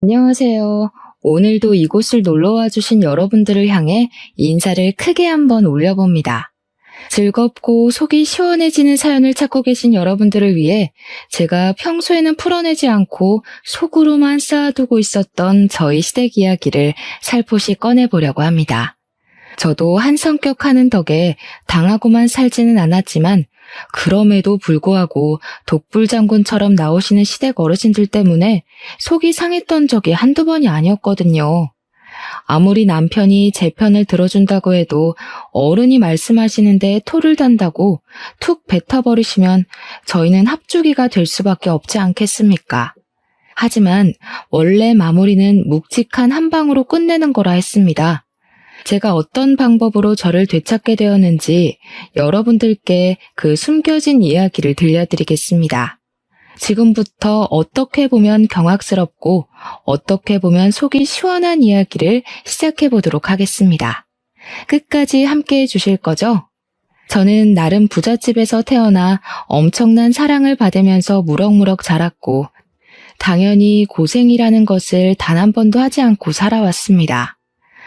안녕하세요. 오늘도 이곳을 놀러와 주신 여러분들을 향해 인사를 크게 한번 올려봅니다. 즐겁고 속이 시원해지는 사연을 찾고 계신 여러분들을 위해 제가 평소에는 풀어내지 않고 속으로만 쌓아두고 있었던 저희 시댁 이야기를 살포시 꺼내보려고 합니다. 저도 한 성격 하는 덕에 당하고만 살지는 않았지만 그럼에도 불구하고 독불장군처럼 나오시는 시댁 어르신들 때문에 속이 상했던 적이 한두 번이 아니었거든요. 아무리 남편이 제 편을 들어준다고 해도 어른이 말씀하시는데 토를 단다고 툭 뱉어버리시면 저희는 합주기가 될 수밖에 없지 않겠습니까? 하지만 원래 마무리는 묵직한 한 방으로 끝내는 거라 했습니다. 제가 어떤 방법으로 저를 되찾게 되었는지 여러분들께 그 숨겨진 이야기를 들려드리겠습니다. 지금부터 어떻게 보면 경악스럽고 어떻게 보면 속이 시원한 이야기를 시작해 보도록 하겠습니다. 끝까지 함께 해주실 거죠? 저는 나름 부잣집에서 태어나 엄청난 사랑을 받으면서 무럭무럭 자랐고 당연히 고생이라는 것을 단 한 번도 하지 않고 살아왔습니다.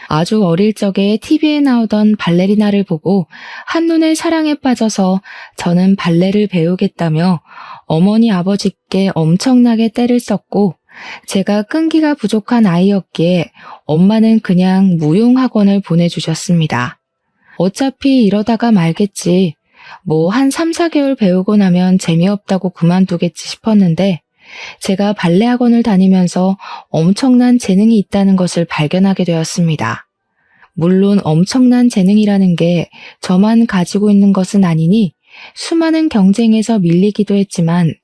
아주 어릴 적에 TV에 나오던 발레리나를 보고 한눈에 사랑에 빠져서 저는 발레를 배우겠다며 어머니 아버지께 엄청나게 떼를 썼고 제가 끈기가 부족한 아이였기에 엄마는 그냥 무용학원을 보내주셨습니다. 어차피 이러다가 말겠지. 뭐 한 3, 4개월 배우고 나면 재미없다고 그만두겠지 싶었는데 제가 발레 학원을 다니면서 엄청난 재능이 있다는 것을 발견하게 되었습니다. 물론 엄청난 재능이라는 게 저만 가지고 있는 것은 아니니 수많은 경쟁에서 밀리기도 했지만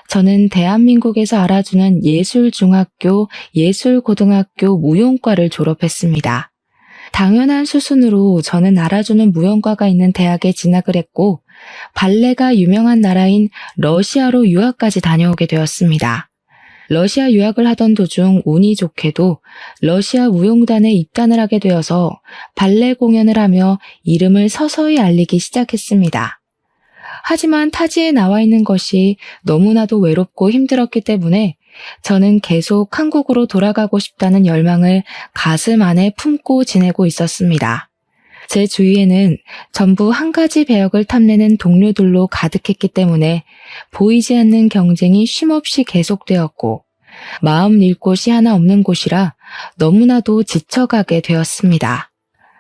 저는 대한민국에서 알아주는 예술중학교, 예술고등학교 무용과를 졸업했습니다. 당연한 수순으로 저는 알아주는 무용과가 있는 대학에 진학을 했고 발레가 유명한 나라인 러시아로 유학까지 다녀오게 되었습니다. 러시아 유학을 하던 도중 운이 좋게도 러시아 무용단에 입단을 하게 되어서 발레 공연을 하며 이름을 서서히 알리기 시작했습니다. 하지만 타지에 나와 있는 것이 너무나도 외롭고 힘들었기 때문에 저는 계속 한국으로 돌아가고 싶다는 열망을 가슴 안에 품고 지내고 있었습니다. 제 주위에는 전부 한 가지 배역을 탐내는 동료들로 가득했기 때문에 보이지 않는 경쟁이 쉼없이 계속되었고 마음 낼 곳이 하나 없는 곳이라 너무나도 지쳐가게 되었습니다.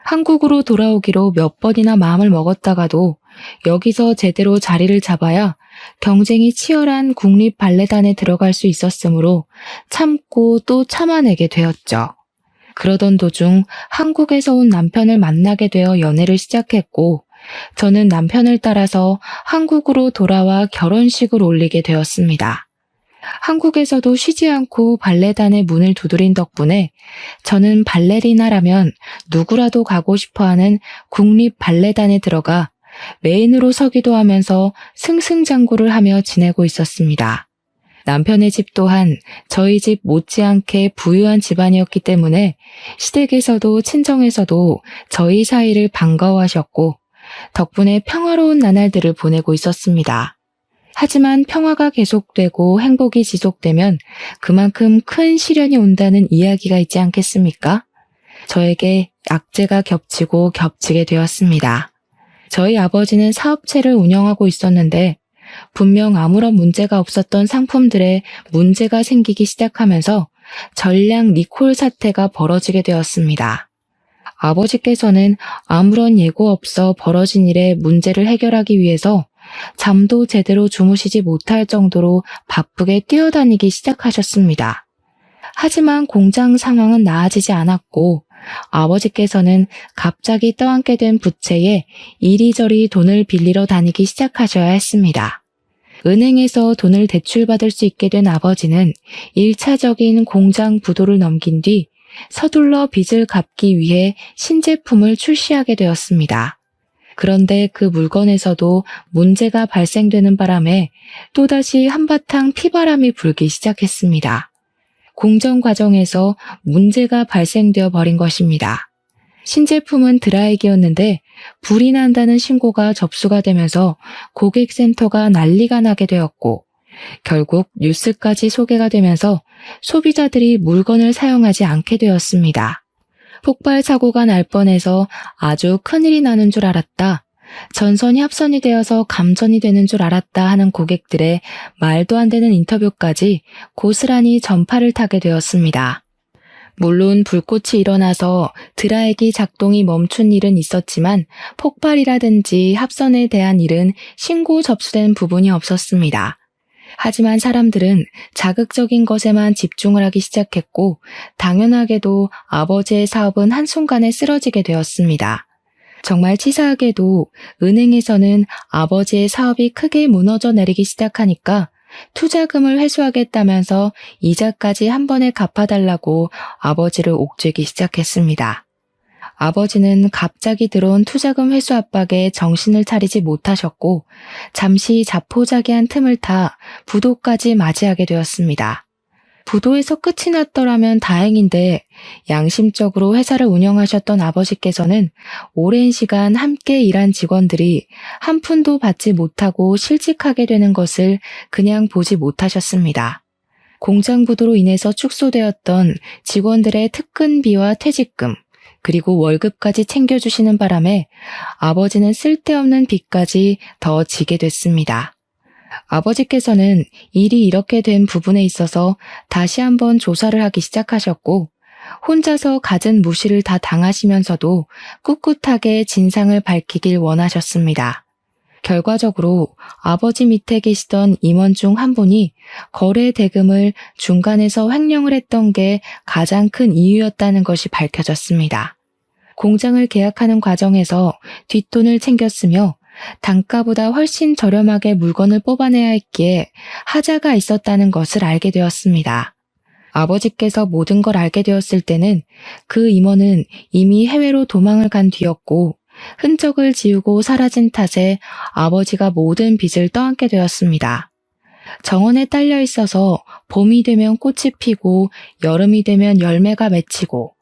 한국으로 돌아오기로 몇 번이나 마음을 먹었다가도 여기서 제대로 자리를 잡아야 경쟁이 치열한 국립발레단에 들어갈 수 있었으므로 참고 또 참아내게 되었죠. 그러던 도중 한국에서 온 남편을 만나게 되어 연애를 시작했고 저는 남편을 따라서 한국으로 돌아와 결혼식을 올리게 되었습니다. 한국에서도 쉬지 않고 발레단의 문을 두드린 덕분에 저는 발레리나라면 누구라도 가고 싶어하는 국립발레단에 들어가 메인으로 서기도 하면서 승승장구를 하며 지내고 있었습니다. 남편의 집 또한 저희 집 못지않게 부유한 집안이었기 때문에 시댁에서도 친정에서도 저희 사이를 반가워하셨고 덕분에 평화로운 나날들을 보내고 있었습니다. 하지만 평화가 계속되고 행복이 지속되면 그만큼 큰 시련이 온다는 이야기가 있지 않겠습니까? 저에게 악재가 겹치고 겹치게 되었습니다. 저희 아버지는 사업체를 운영하고 있었는데 분명 아무런 문제가 없었던 상품들에 문제가 생기기 시작하면서 전량 리콜 사태가 벌어지게 되었습니다. 아버지께서는 아무런 예고 없어 벌어진 일에 문제를 해결하기 위해서 잠도 제대로 주무시지 못할 정도로 바쁘게 뛰어다니기 시작하셨습니다. 하지만 공장 상황은 나아지지 않았고 아버지께서는 갑자기 떠안게 된 부채에 이리저리 돈을 빌리러 다니기 시작하셔야 했습니다. 은행에서 돈을 대출받을 수 있게 된 아버지는 1차적인 공장 부도를 넘긴 뒤 서둘러 빚을 갚기 위해 신제품을 출시하게 되었습니다. 그런데 그 물건에서도 문제가 발생되는 바람에 또다시 한바탕 피바람이 불기 시작했습니다. 공정 과정에서 문제가 발생되어 버린 것입니다. 신제품은 드라이기였는데 불이 난다는 신고가 접수가 되면서 고객센터가 난리가 나게 되었고 결국 뉴스까지 소개가 되면서 소비자들이 물건을 사용하지 않게 되었습니다. 폭발 사고가 날 뻔해서 아주 큰일이 나는 줄 알았다. 전선이 합선이 되어서 감전이 되는 줄 알았다 하는 고객들의 말도 안 되는 인터뷰까지 고스란히 전파를 타게 되었습니다. 물론 불꽃이 일어나서 드라이기 작동이 멈춘 일은 있었지만 폭발이라든지 합선에 대한 일은 신고 접수된 부분이 없었습니다. 하지만 사람들은 자극적인 것에만 집중을 하기 시작했고 당연하게도 아버지의 사업은 한순간에 쓰러지게 되었습니다. 정말 치사하게도 은행에서는 아버지의 사업이 크게 무너져 내리기 시작하니까 투자금을 회수하겠다면서 이자까지 한 번에 갚아달라고 아버지를 옥죄기 시작했습니다. 아버지는 갑자기 들어온 투자금 회수 압박에 정신을 차리지 못하셨고 잠시 자포자기한 틈을 타 부도까지 맞이하게 되었습니다. 부도에서 끝이 났더라면 다행인데 양심적으로 회사를 운영하셨던 아버지께서는 오랜 시간 함께 일한 직원들이 한 푼도 받지 못하고 실직하게 되는 것을 그냥 보지 못하셨습니다. 공장 부도로 인해서 축소되었던 직원들의 특근비와 퇴직금, 그리고 월급까지 챙겨주시는 바람에 아버지는 쓸데없는 빚까지 더 지게 됐습니다. 아버지께서는 일이 이렇게 된 부분에 있어서 다시 한번 조사를 하기 시작하셨고 혼자서 갖은 무시를 다 당하시면서도 꿋꿋하게 진상을 밝히길 원하셨습니다. 결과적으로 아버지 밑에 계시던 임원 중 한 분이 거래 대금을 중간에서 횡령을 했던 게 가장 큰 이유였다는 것이 밝혀졌습니다. 공장을 계약하는 과정에서 뒷돈을 챙겼으며 단가보다 훨씬 저렴하게 물건을 뽑아내야 했기에 하자가 있었다는 것을 알게 되었습니다. 아버지께서 모든 걸 알게 되었을 때는 그 임원은 이미 해외로 도망을 간 뒤였고 흔적을 지우고 사라진 탓에 아버지가 모든 빚을 떠안게 되었습니다. 정원에 딸려 있어서 봄이 되면 꽃이 피고 여름이 되면 열매가 맺히고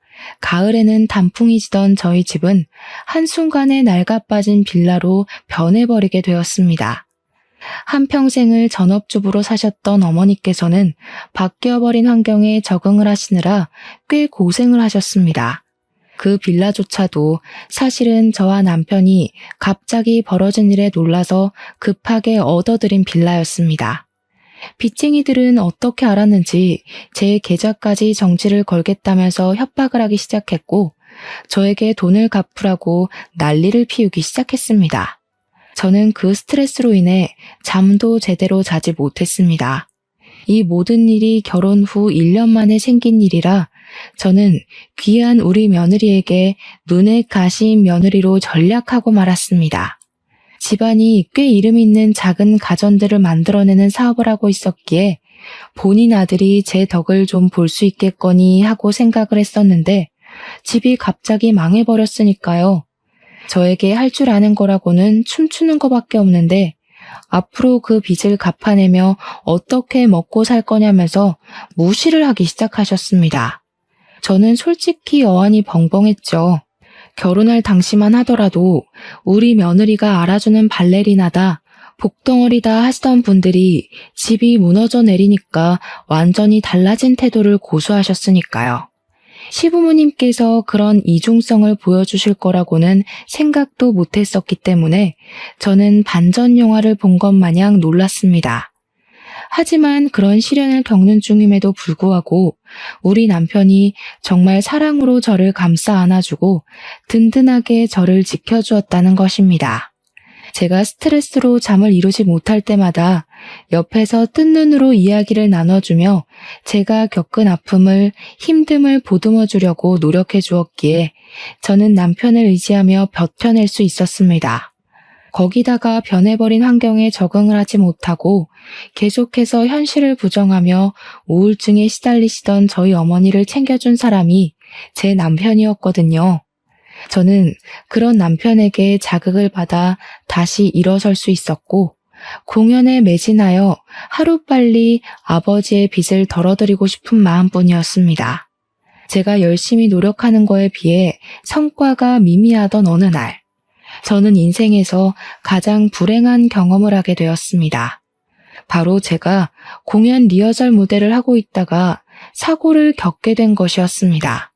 가을에는 단풍이 지던 저희 집은 한순간에 낡아빠진 빌라로 변해버리게 되었습니다. 한평생을 전업주부로 사셨던 어머니께서는 바뀌어버린 환경에 적응을 하시느라 꽤 고생을 하셨습니다. 그 빌라조차도 사실은 저와 남편이 갑자기 벌어진 일에 놀라서 급하게 얻어들인 빌라였습니다. 빚쟁이들은 어떻게 알았는지 제 계좌까지 정지를 걸겠다면서 협박을 하기 시작했고 저에게 돈을 갚으라고 난리를 피우기 시작했습니다. 저는 그 스트레스로 인해 잠도 제대로 자지 못했습니다. 이 모든 일이 결혼 후 1년 만에 생긴 일이라 저는 귀한 우리 며느리에게 눈에 가시인 며느리로 전략하고 말았습니다. 집안이 꽤 이름 있는 작은 가전들을 만들어내는 사업을 하고 있었기에 본인 아들이 제 덕을 좀 볼 수 있겠거니 하고 생각을 했었는데 집이 갑자기 망해버렸으니까요. 저에게 할 줄 아는 거라고는 춤추는 것밖에 없는데 앞으로 그 빚을 갚아내며 어떻게 먹고 살 거냐면서 무시를 하기 시작하셨습니다. 저는 솔직히 어안이 벙벙했죠. 결혼할 당시만 하더라도 우리 며느리가 알아주는 발레리나다, 복덩어리다 하시던 분들이 집이 무너져 내리니까 완전히 달라진 태도를 고수하셨으니까요. 시부모님께서 그런 이중성을 보여주실 거라고는 생각도 못했었기 때문에 저는 반전 영화를 본 것 마냥 놀랐습니다. 하지만 그런 시련을 겪는 중임에도 불구하고 우리 남편이 정말 사랑으로 저를 감싸 안아주고 든든하게 저를 지켜주었다는 것입니다. 제가 스트레스로 잠을 이루지 못할 때마다 옆에서 뜬 눈으로 이야기를 나눠주며 제가 겪은 아픔을, 힘듦을 보듬어 주려고 노력해 주었기에 저는 남편을 의지하며 버텨낼 수 있었습니다. 거기다가 변해버린 환경에 적응을 하지 못하고 계속해서 현실을 부정하며 우울증에 시달리시던 저희 어머니를 챙겨준 사람이 제 남편이었거든요. 저는 그런 남편에게 자극을 받아 다시 일어설 수 있었고 공연에 매진하여 하루빨리 아버지의 빚을 덜어드리고 싶은 마음뿐이었습니다. 제가 열심히 노력하는 거에 비해 성과가 미미하던 어느 날 저는 인생에서 가장 불행한 경험을 하게 되었습니다. 바로 제가 공연 리허설 무대를 하고 있다가 사고를 겪게 된 것이었습니다.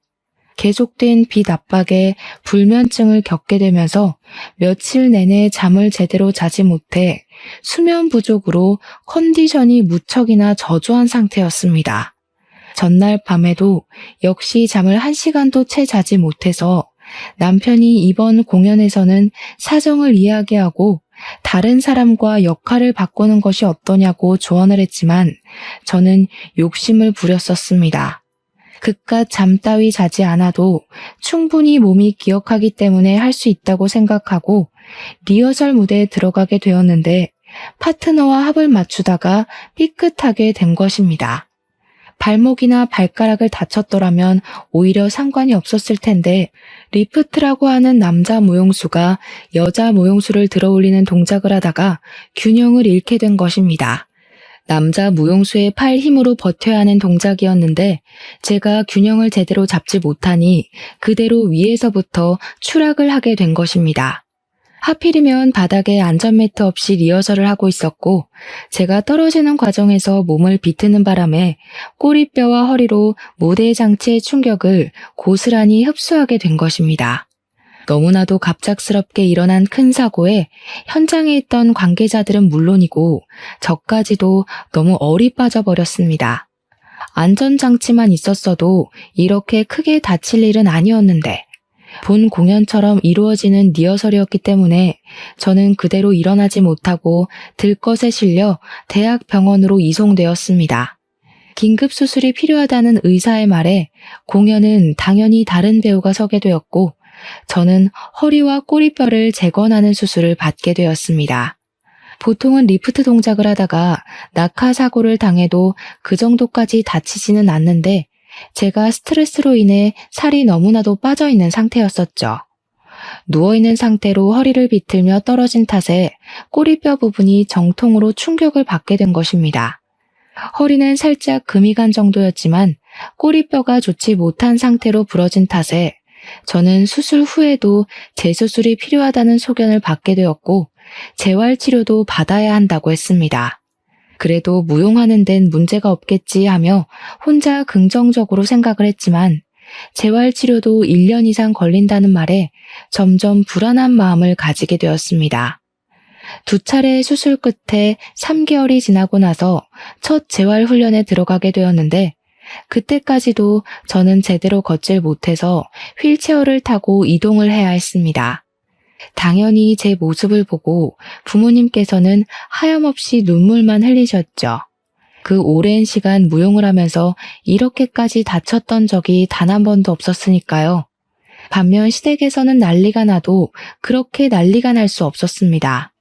계속된 빛 압박에 불면증을 겪게 되면서 며칠 내내 잠을 제대로 자지 못해 수면 부족으로 컨디션이 무척이나 저조한 상태였습니다. 전날 밤에도 역시 잠을 1시간도 채 자지 못해서 남편이 이번 공연에서는 사정을 이야기하고 다른 사람과 역할을 바꾸는 것이 어떠냐고 조언을 했지만 저는 욕심을 부렸었습니다. 그깟 잠 따위 자지 않아도 충분히 몸이 기억하기 때문에 할 수 있다고 생각하고 리허설 무대에 들어가게 되었는데 파트너와 합을 맞추다가 삐끗하게 된 것입니다. 발목이나 발가락을 다쳤더라면 오히려 상관이 없었을 텐데 리프트라고 하는 남자 무용수가 여자 무용수를 들어올리는 동작을 하다가 균형을 잃게 된 것입니다. 남자 무용수의 팔 힘으로 버텨야 하는 동작이었는데 제가 균형을 제대로 잡지 못하니 그대로 위에서부터 추락을 하게 된 것입니다. 하필이면 바닥에 안전매트 없이 리허설을 하고 있었고 제가 떨어지는 과정에서 몸을 비트는 바람에 꼬리뼈와 허리로 무대 장치의 충격을 고스란히 흡수하게 된 것입니다. 너무나도 갑작스럽게 일어난 큰 사고에 현장에 있던 관계자들은 물론이고 저까지도 너무 얼이 빠져버렸습니다. 안전장치만 있었어도 이렇게 크게 다칠 일은 아니었는데 본 공연처럼 이루어지는 리허설이었기 때문에 저는 그대로 일어나지 못하고 들것에 실려 대학병원으로 이송되었습니다. 긴급 수술이 필요하다는 의사의 말에 공연은 당연히 다른 배우가 서게 되었고 저는 허리와 꼬리뼈를 재건하는 수술을 받게 되었습니다. 보통은 리프트 동작을 하다가 낙하 사고를 당해도 그 정도까지 다치지는 않는데 제가 스트레스로 인해 살이 너무나도 빠져있는 상태였었죠. 누워있는 상태로 허리를 비틀며 떨어진 탓에 꼬리뼈 부분이 정통으로 충격을 받게 된 것입니다. 허리는 살짝 금이 간 정도였지만 꼬리뼈가 좋지 못한 상태로 부러진 탓에 저는 수술 후에도 재수술이 필요하다는 소견을 받게 되었고 재활치료도 받아야 한다고 했습니다. 그래도 무용하는 데는 문제가 없겠지 하며 혼자 긍정적으로 생각을 했지만 재활치료도 1년 이상 걸린다는 말에 점점 불안한 마음을 가지게 되었습니다. 2차례 수술 끝에 3개월이 지나고 나서 첫 재활훈련에 들어가게 되었는데 그때까지도 저는 제대로 걷질 못해서 휠체어를 타고 이동을 해야 했습니다. 당연히 제 모습을 보고 부모님께서는 하염없이 눈물만 흘리셨죠. 그 오랜 시간 무용을 하면서 이렇게까지 다쳤던 적이 단 한 번도 없었으니까요. 반면 시댁에서는 난리가 나도 그렇게 난리가 날 수 없었습니다.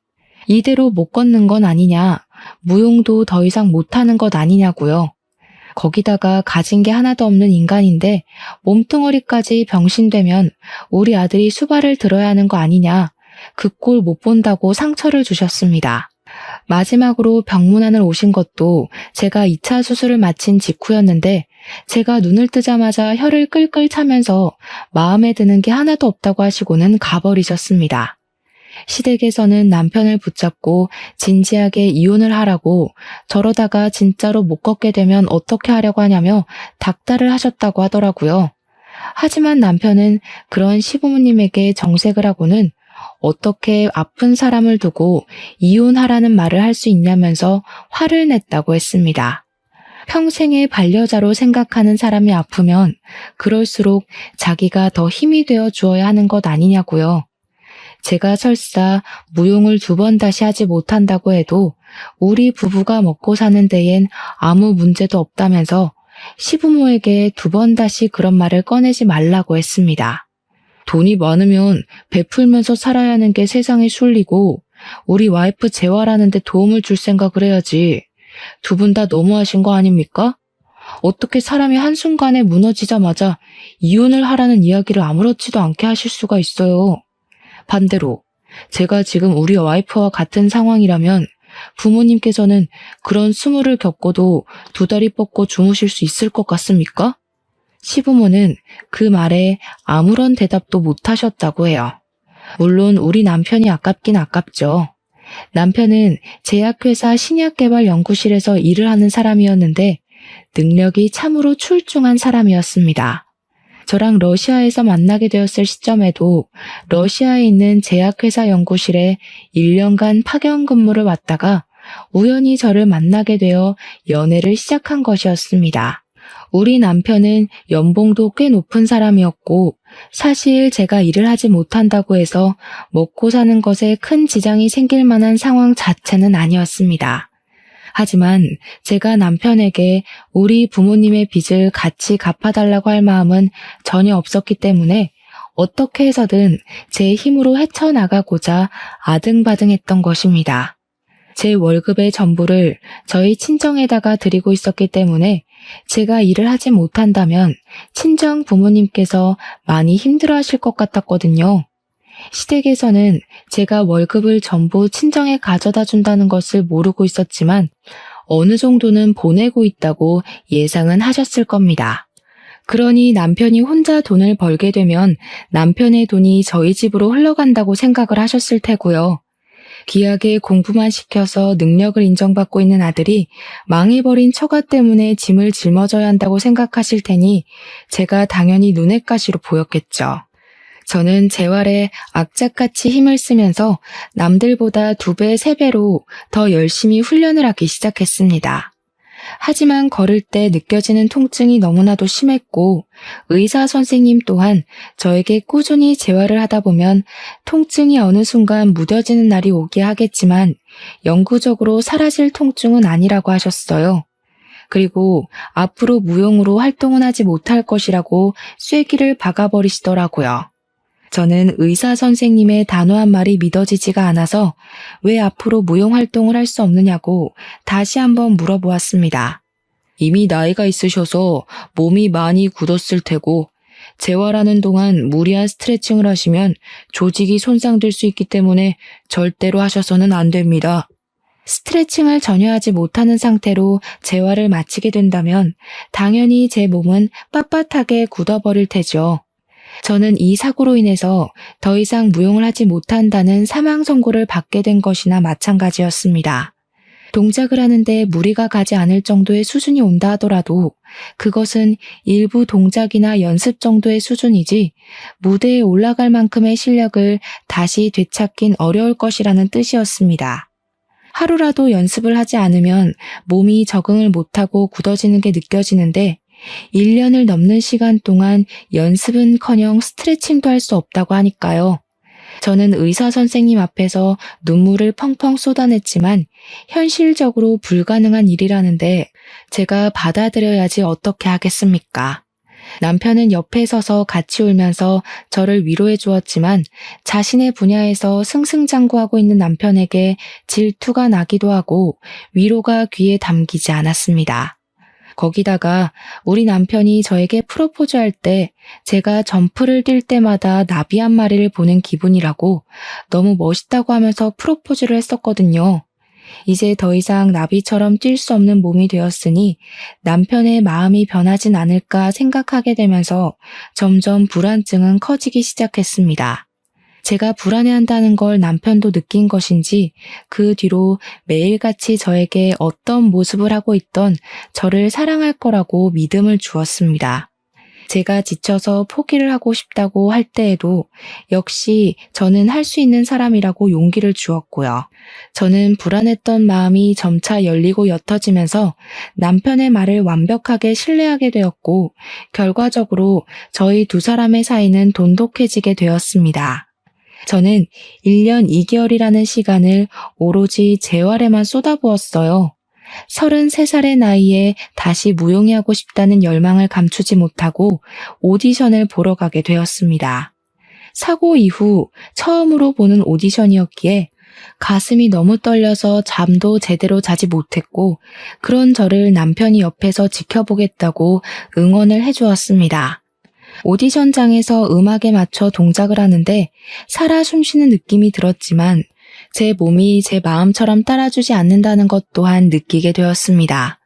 이대로 못 걷는 건 아니냐, 무용도 더 이상 못하는 것 아니냐고요. 거기다가 가진 게 하나도 없는 인간인데 몸뚱어리까지 병신되면 우리 아들이 수발을 들어야 하는 거 아니냐, 그 꼴 못 본다고 상처를 주셨습니다. 마지막으로 병문안을 오신 것도 제가 2차 수술을 마친 직후였는데 제가 눈을 뜨자마자 혀를 끌끌 차면서 마음에 드는 게 하나도 없다고 하시고는 가버리셨습니다. 시댁에서는 남편을 붙잡고 진지하게 이혼을 하라고, 저러다가 진짜로 못 걷게 되면 어떻게 하려고 하냐며 닥달을 하셨다고 하더라고요. 하지만 남편은 그런 시부모님에게 정색을 하고는 어떻게 아픈 사람을 두고 이혼하라는 말을 할 수 있냐면서 화를 냈다고 했습니다. 평생의 반려자로 생각하는 사람이 아프면 그럴수록 자기가 더 힘이 되어 주어야 하는 것 아니냐고요. 제가 설사 무용을 2번 다시 하지 못한다고 해도 우리 부부가 먹고 사는 데엔 아무 문제도 없다면서 시부모에게 2번 다시 그런 말을 꺼내지 말라고 했습니다. 돈이 많으면 베풀면서 살아야 하는 게 세상의 순리고 우리 와이프 재활하는 데 도움을 줄 생각을 해야지. 2분 다 너무하신 거 아닙니까? 어떻게 사람이 한순간에 무너지자마자 이혼을 하라는 이야기를 아무렇지도 않게 하실 수가 있어요. 반대로 제가 지금 우리 와이프와 같은 상황이라면 부모님께서는 그런 수모를 겪고도 2다리 뻗고 주무실 수 있을 것 같습니까? 시부모는 그 말에 아무런 대답도 못 하셨다고 해요. 물론 우리 남편이 아깝긴 아깝죠. 남편은 제약회사 신약개발연구실에서 일을 하는 사람이었는데 능력이 참으로 출중한 사람이었습니다. 저랑 러시아에서 만나게 되었을 시점에도 러시아에 있는 제약회사 연구실에 1년간 파견 근무를 왔다가 우연히 저를 만나게 되어 연애를 시작한 것이었습니다. 우리 남편은 연봉도 꽤 높은 사람이었고 사실 제가 일을 하지 못한다고 해서 먹고 사는 것에 큰 지장이 생길 만한 상황 자체는 아니었습니다. 하지만 제가 남편에게 우리 부모님의 빚을 같이 갚아달라고 할 마음은 전혀 없었기 때문에 어떻게 해서든 제 힘으로 헤쳐나가고자 아등바등했던 것입니다. 제 월급의 전부를 저희 친정에다가 드리고 있었기 때문에 제가 일을 하지 못한다면 친정 부모님께서 많이 힘들어하실 것 같았거든요. 시댁에서는 제가 월급을 전부 친정에 가져다 준다는 것을 모르고 있었지만 어느 정도는 보내고 있다고 예상은 하셨을 겁니다. 그러니 남편이 혼자 돈을 벌게 되면 남편의 돈이 저희 집으로 흘러간다고 생각을 하셨을 테고요. 귀하게 공부만 시켜서 능력을 인정받고 있는 아들이 망해버린 처가 때문에 짐을 짊어져야 한다고 생각하실 테니 제가 당연히 눈엣가시로 보였겠죠. 저는 재활에 악착같이 힘을 쓰면서 남들보다 2배, 3배로 더 열심히 훈련을 하기 시작했습니다. 하지만 걸을 때 느껴지는 통증이 너무나도 심했고 의사 선생님 또한 저에게 꾸준히 재활을 하다 보면 통증이 어느 순간 무뎌지는 날이 오게 하겠지만 영구적으로 사라질 통증은 아니라고 하셨어요. 그리고 앞으로 무용으로 활동은 하지 못할 것이라고 쐐기를 박아버리시더라고요. 저는 의사 선생님의 단호한 말이 믿어지지가 않아서 왜 앞으로 무용 활동을 할 수 없느냐고 다시 한번 물어보았습니다. 이미 나이가 있으셔서 몸이 많이 굳었을 테고 재활하는 동안 무리한 스트레칭을 하시면 조직이 손상될 수 있기 때문에 절대로 하셔서는 안 됩니다. 스트레칭을 전혀 하지 못하는 상태로 재활을 마치게 된다면 당연히 제 몸은 빳빳하게 굳어버릴 테죠. 저는 이 사고로 인해서 더 이상 무용을 하지 못한다는 사망 선고를 받게 된 것이나 마찬가지였습니다. 동작을 하는데 무리가 가지 않을 정도의 수준이 온다 하더라도 그것은 일부 동작이나 연습 정도의 수준이지 무대에 올라갈 만큼의 실력을 다시 되찾긴 어려울 것이라는 뜻이었습니다. 하루라도 연습을 하지 않으면 몸이 적응을 못하고 굳어지는 게 느껴지는데 1년을 넘는 시간 동안 연습은커녕 스트레칭도 할 수 없다고 하니까요. 저는 의사 선생님 앞에서 눈물을 펑펑 쏟아냈지만 현실적으로 불가능한 일이라는데 제가 받아들여야지 어떻게 하겠습니까? 남편은 옆에 서서 같이 울면서 저를 위로해 주었지만 자신의 분야에서 승승장구하고 있는 남편에게 질투가 나기도 하고 위로가 귀에 담기지 않았습니다. 거기다가 우리 남편이 저에게 프로포즈할 때 제가 점프를 뛸 때마다 나비 한 마리를 보는 기분이라고 너무 멋있다고 하면서 프로포즈를 했었거든요. 이제 더 이상 나비처럼 뛸 수 없는 몸이 되었으니 남편의 마음이 변하진 않을까 생각하게 되면서 점점 불안증은 커지기 시작했습니다. 제가 불안해한다는 걸 남편도 느낀 것인지 그 뒤로 매일같이 저에게 어떤 모습을 하고 있던 저를 사랑할 거라고 믿음을 주었습니다. 제가 지쳐서 포기를 하고 싶다고 할 때에도 역시 저는 할 수 있는 사람이라고 용기를 주었고요. 저는 불안했던 마음이 점차 열리고 옅어지면서 남편의 말을 완벽하게 신뢰하게 되었고 결과적으로 저희 두 사람의 사이는 돈독해지게 되었습니다. 저는 1년 2개월이라는 시간을 오로지 재활에만 쏟아부었어요. 33살의 나이에 다시 무용이 하고 싶다는 열망을 감추지 못하고 오디션을 보러 가게 되었습니다. 사고 이후 처음으로 보는 오디션이었기에 가슴이 너무 떨려서 잠도 제대로 자지 못했고 그런 저를 남편이 옆에서 지켜보겠다고 응원을 해주었습니다. 오디션장에서 음악에 맞춰 동작을 하는데 살아 숨쉬는 느낌이 들었지만 제 몸이 제 마음처럼 따라주지 않는다는 것 또한 느끼게 되었습니다.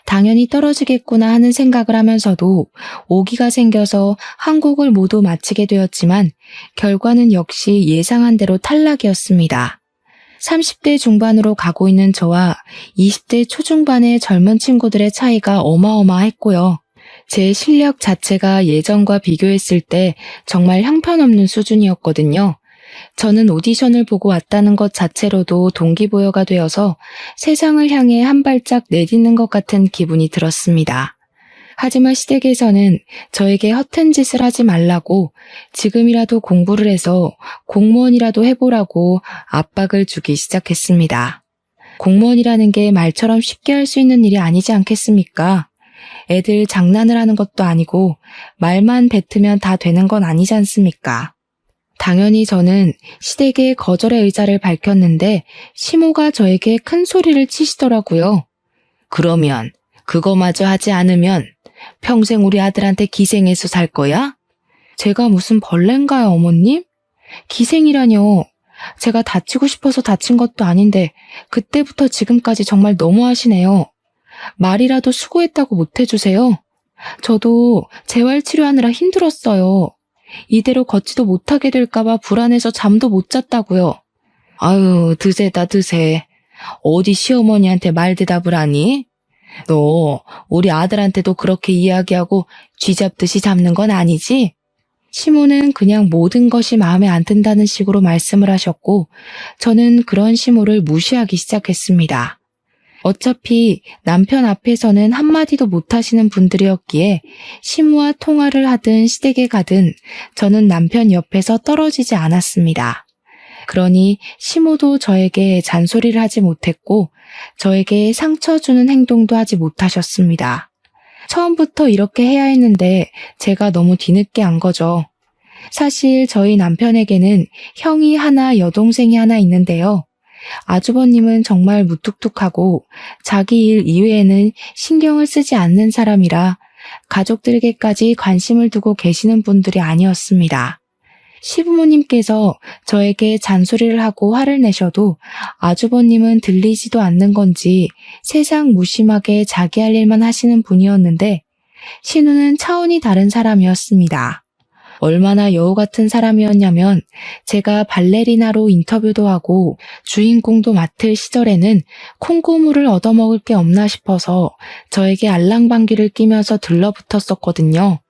당연히 떨어지겠구나 하는 생각을 하면서도 오기가 생겨서 한 곡을 모두 마치게 되었지만 결과는 역시 예상한 대로 탈락이었습니다. 30대 중반으로 가고 있는 저와 20대 초중반의 젊은 친구들의 차이가 어마어마했고요. 제 실력 자체가 예전과 비교했을 때 정말 형편없는 수준이었거든요. 저는 오디션을 보고 왔다는 것 자체로도 동기부여가 되어서 세상을 향해 한 발짝 내딛는 것 같은 기분이 들었습니다. 하지만 시댁에서는 저에게 허튼 짓을 하지 말라고 지금이라도 공부를 해서 공무원이라도 해보라고 압박을 주기 시작했습니다. 공무원이라는 게 말처럼 쉽게 할 수 있는 일이 아니지 않겠습니까? 애들 장난을 하는 것도 아니고 말만 뱉으면 다 되는 건 아니지 않습니까? 당연히 저는 시댁에 거절의 의사를 밝혔는데 시모가 저에게 큰 소리를 치시더라고요. 그러면 그거마저 하지 않으면 평생 우리 아들한테 기생해서 살 거야? 제가 무슨 벌레인가요, 어머님? 기생이라뇨. 제가 다치고 싶어서 다친 것도 아닌데 그때부터 지금까지 정말 너무하시네요. 말이라도 수고했다고 못해주세요. 저도 재활치료하느라 힘들었어요. 이대로 걷지도 못하게 될까봐 불안해서 잠도 못 잤다고요. 아유, 드세다 드세. 어디 시어머니한테 말 대답을 하니? 너 우리 아들한테도 그렇게 이야기하고 쥐잡듯이 잡는 건 아니지? 시모는 그냥 모든 것이 마음에 안 든다는 식으로 말씀을 하셨고 저는 그런 시모를 무시하기 시작했습니다. 어차피 남편 앞에서는 한마디도 못하시는 분들이었기에 시모와 통화를 하든 시댁에 가든 저는 남편 옆에서 떨어지지 않았습니다. 그러니 시모도 저에게 잔소리를 하지 못했고 저에게 상처 주는 행동도 하지 못하셨습니다. 처음부터 이렇게 해야 했는데 제가 너무 뒤늦게 한 거죠. 사실 저희 남편에게는 형이 하나 여동생이 하나 있는데요. 아주버님은 정말 무뚝뚝하고 자기 일 이외에는 신경을 쓰지 않는 사람이라 가족들에게까지 관심을 두고 계시는 분들이 아니었습니다. 시부모님께서 저에게 잔소리를 하고 화를 내셔도 아주버님은 들리지도 않는 건지 세상 무심하게 자기 할 일만 하시는 분이었는데 신우는 차원이 다른 사람이었습니다. 얼마나 여우 같은 사람이었냐면 제가 발레리나로 인터뷰도 하고 주인공도 맡을 시절에는 콩고물을 얻어먹을 게 없나 싶어서 저에게 알랑방귀를 끼면서 들러붙었었거든요.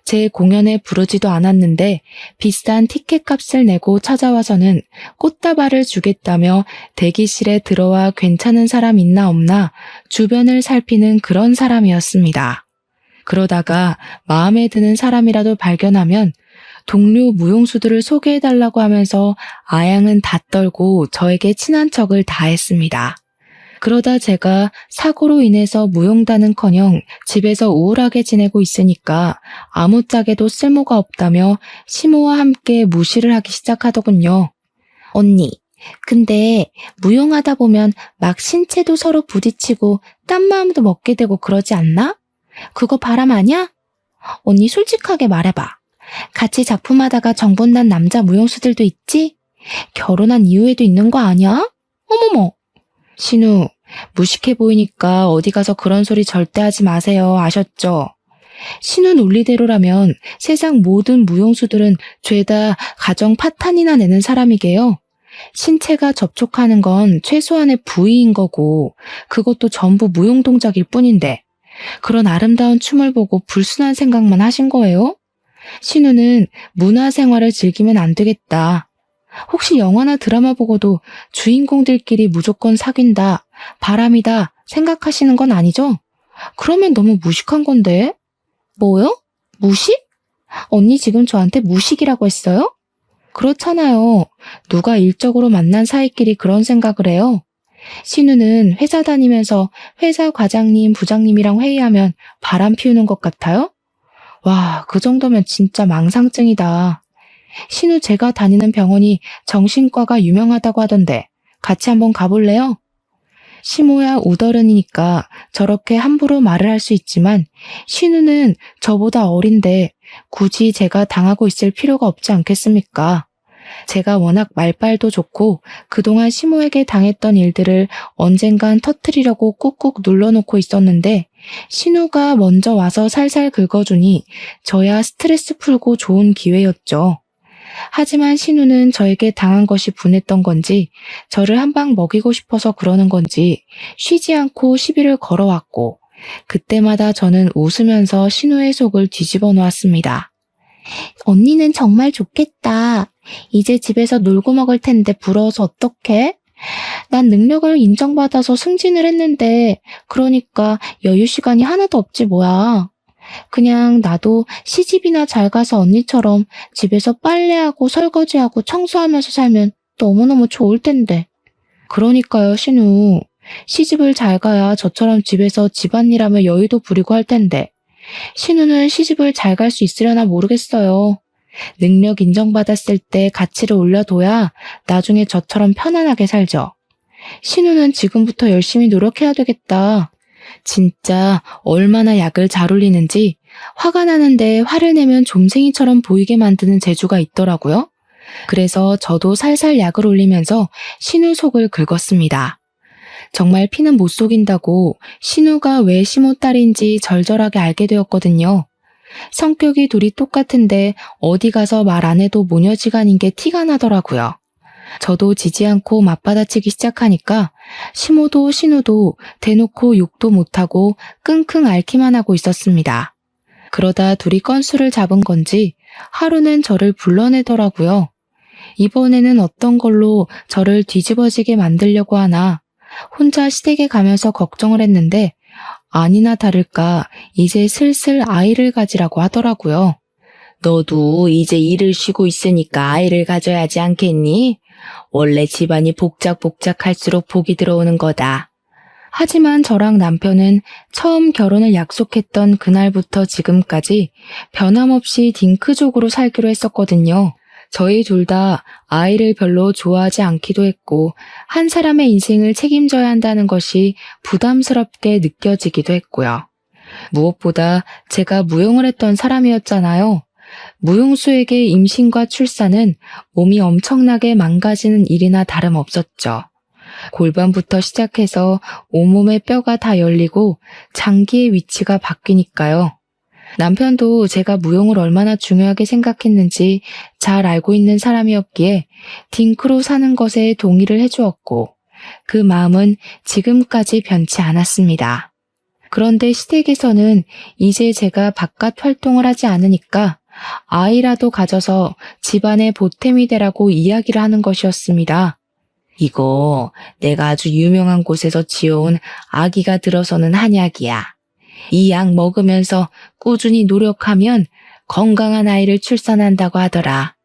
제 공연에 부르지도 않았는데 비싼 티켓값을 내고 찾아와서는 꽃다발을 주겠다며 대기실에 들어와 괜찮은 사람 있나 없나 주변을 살피는 그런 사람이었습니다. 그러다가 마음에 드는 사람이라도 발견하면 동료 무용수들을 소개해달라고 하면서 아양은 다 떨고 저에게 친한 척을 다 했습니다. 그러다 제가 사고로 인해서 무용단은커녕 집에서 우울하게 지내고 있으니까 아무짝에도 쓸모가 없다며 시모와 함께 무시를 하기 시작하더군요. 언니, 근데 무용하다 보면 막 신체도 서로 부딪히고 딴 마음도 먹게 되고 그러지 않나? 그거 바람 아냐? 언니 솔직하게 말해봐. 같이 작품하다가 정본난 남자 무용수들도 있지? 결혼한 이후에도 있는 거 아니야? 어머머. 신우, 무식해 보이니까 어디 가서 그런 소리 절대 하지 마세요. 아셨죠? 신우 논리대로라면 세상 모든 무용수들은 죄다 가정 파탄이나 내는 사람이게요. 신체가 접촉하는 건 최소한의 부위인 거고 그것도 전부 무용 동작일 뿐인데 그런 아름다운 춤을 보고 불순한 생각만 하신 거예요? 신우는 문화생활을 즐기면 안 되겠다. 혹시 영화나 드라마 보고도 주인공들끼리 무조건 사귄다, 바람이다 생각하시는 건 아니죠? 그러면 너무 무식한 건데. 뭐요? 무식? 언니 지금 저한테 무식이라고 했어요? 그렇잖아요. 누가 일적으로 만난 사이끼리 그런 생각을 해요. 신우는 회사 다니면서 회사 과장님, 부장님이랑 회의하면 바람 피우는 것 같아요? 와, 그 정도면 진짜 망상증이다. 신우 제가 다니는 병원이 정신과가 유명하다고 하던데 같이 한번 가볼래요? 시모야 우더른이니까 저렇게 함부로 말을 할 수 있지만 신우는 저보다 어린데 굳이 제가 당하고 있을 필요가 없지 않겠습니까? 제가 워낙 말빨도 좋고 그동안 시모에게 당했던 일들을 언젠간 터뜨리려고 꾹꾹 눌러놓고 있었는데 신우가 먼저 와서 살살 긁어주니 저야 스트레스 풀고 좋은 기회였죠. 하지만 신우는 저에게 당한 것이 분했던 건지 저를 한 방 먹이고 싶어서 그러는 건지 쉬지 않고 시비를 걸어왔고 그때마다 저는 웃으면서 신우의 속을 뒤집어 놓았습니다. 언니는 정말 좋겠다. 이제 집에서 놀고 먹을 텐데 부러워서 어떡해? 난 능력을 인정받아서 승진을 했는데 그러니까 여유 시간이 하나도 없지 뭐야. 그냥 나도 시집이나 잘 가서 언니처럼 집에서 빨래하고 설거지하고 청소하면서 살면 너무너무 좋을 텐데. 그러니까요, 신우. 시집을 잘 가야 저처럼 집에서 집안일하며 여유도 부리고 할 텐데. 신우는 시집을 잘 갈 수 있으려나 모르겠어요. 능력 인정받았을 때 가치를 올려둬야 나중에 저처럼 편안하게 살죠. 신우는 지금부터 열심히 노력해야 되겠다. 진짜 얼마나 약을 잘 올리는지 화가 나는데 화를 내면 좀생이처럼 보이게 만드는 재주가 있더라고요. 그래서 저도 살살 약을 올리면서 신우 속을 긁었습니다. 정말 피는 못 속인다고 신우가 왜 시모 딸인지 절절하게 알게 되었거든요. 성격이 둘이 똑같은데 어디 가서 말 안 해도 모녀지간인 게 티가 나더라고요. 저도 지지 않고 맞받아치기 시작하니까 시모도 신우도 대놓고 욕도 못하고 끙끙 앓기만 하고 있었습니다. 그러다 둘이 건수를 잡은 건지 하루는 저를 불러내더라고요. 이번에는 어떤 걸로 저를 뒤집어지게 만들려고 하나 혼자 시댁에 가면서 걱정을 했는데 아니나 다를까 이제 슬슬 아이를 가지라고 하더라고요. 너도 이제 일을 쉬고 있으니까 아이를 가져야지 않겠니? 원래 집안이 복작복작할수록 복이 들어오는 거다. 하지만 저랑 남편은 처음 결혼을 약속했던 그날부터 지금까지 변함없이 딩크족으로 살기로 했었거든요. 저희 둘 다 아이를 별로 좋아하지 않기도 했고 한 사람의 인생을 책임져야 한다는 것이 부담스럽게 느껴지기도 했고요. 무엇보다 제가 무용을 했던 사람이었잖아요. 무용수에게 임신과 출산은 몸이 엄청나게 망가지는 일이나 다름없었죠. 골반부터 시작해서 온몸의 뼈가 다 열리고 장기의 위치가 바뀌니까요. 남편도 제가 무용을 얼마나 중요하게 생각했는지 잘 알고 있는 사람이었기에 딩크로 사는 것에 동의를 해주었고 그 마음은 지금까지 변치 않았습니다. 그런데 시댁에서는 이제 제가 바깥 활동을 하지 않으니까 아이라도 가져서 집안의 보탬이 되라고 이야기를 하는 것이었습니다. 이거 내가 아주 유명한 곳에서 지어온 아기가 들어서는 한약이야. 이 약 먹으면서 꾸준히 노력하면 건강한 아이를 출산한다고 하더라.